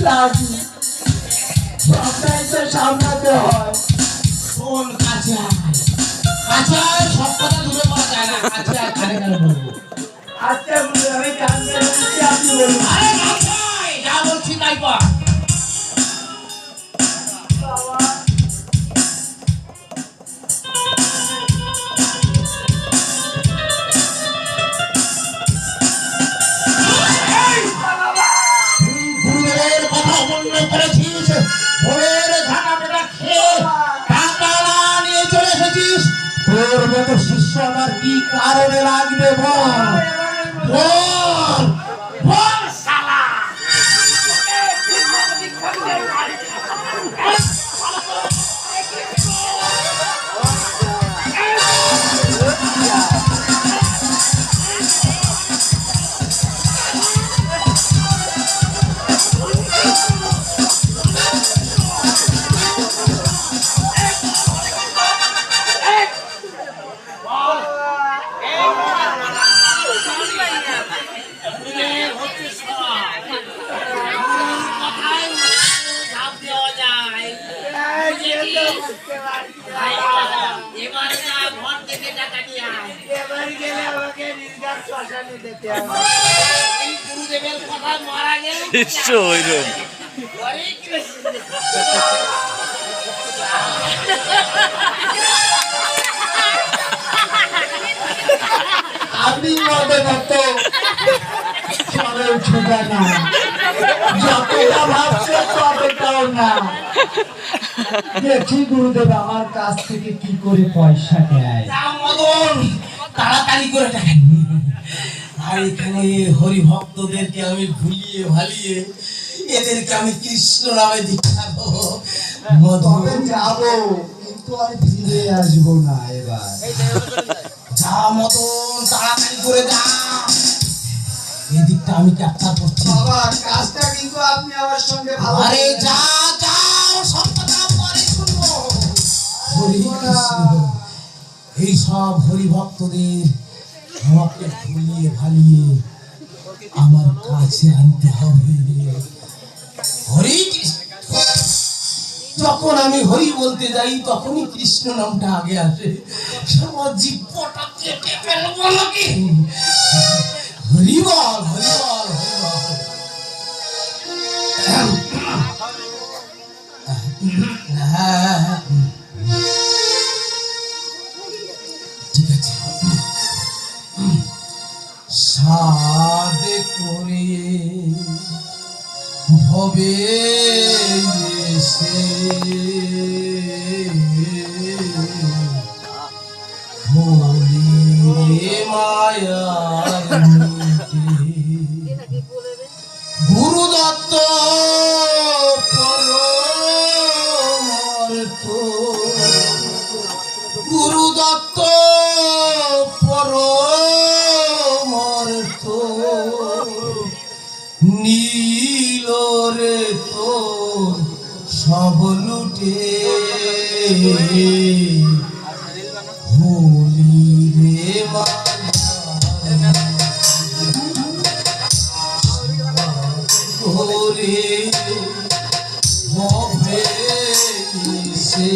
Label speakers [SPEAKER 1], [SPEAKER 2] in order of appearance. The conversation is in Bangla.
[SPEAKER 1] রাজি সবটাই তো সামলাতে হয়।
[SPEAKER 2] শোন কাছে কাছে সব কথা দূরে বলা যায় না, কাছে কানে কানে বলবো।
[SPEAKER 1] আচ্ছা বুঝে আমি কানতে বলছি, আপনি বলুন।
[SPEAKER 2] আরে কাছে যা বলছি তাই কর।
[SPEAKER 1] বাবা
[SPEAKER 2] গুরুদেবের কথা অমূল্য করেছিস, ভোরের ঝাঁটাটা খেয়ে টাকা না নিয়ে চলে এসেছিস। তোর মতো শিষ্য আমার কি কারণে লাগবে বল বল বল শালা।
[SPEAKER 3] শিষ্য হইরম
[SPEAKER 1] আপনি মনে করতো চলে উঠে না, যতটা ভাবছে ততটাও না। দেখি গুরুদেব আমার কাছ থেকে কি করে পয়সা নেয়।
[SPEAKER 2] মদন তাড়াতাড়ি করে টাকা নিয়ে আর এখানে হরি ভক্তদেরকে আমি ভুলিয়ে ভালিয়ে এদেরকে আমি কৃষ্ণ নামে দীক্ষা দেবো।
[SPEAKER 1] তবে যাবো, কিন্তু আমি ফিরে আসবো না এবার।
[SPEAKER 2] যা মদন তাড়াতাড়ি করে যা, এদিকটা আমি ক্যাপচার করছি।
[SPEAKER 1] বাবা কাজটা কিন্তু আপনি আমার সঙ্গে ভালো
[SPEAKER 2] আরে যা যা, সব কথা পরে শুনবো। হরি কৃষ্ণ, এই সব হরি ভক্তদের আমাকে ভুলিয়ে ভালিয়ে আমার কাছে আনতে হবে। হরি কৃষ্ণ, যখন আমি হরি বলতে যাই তখনই কৃষ্ণ নামটা আগে আসে। সবার জিভটা কেটে ফেলবো নাকি? হরি বল হরি বল হরি বল। হ্যাঁ ঠিক আছে। সাদে করে ভবে এসে হোলি মায়ার মিটে গুরুদত্ত পরমার্থ, গুরুদত্ত পরমার্থ নীল রে তোর সব লুটে হোলি রে করে ভবে সে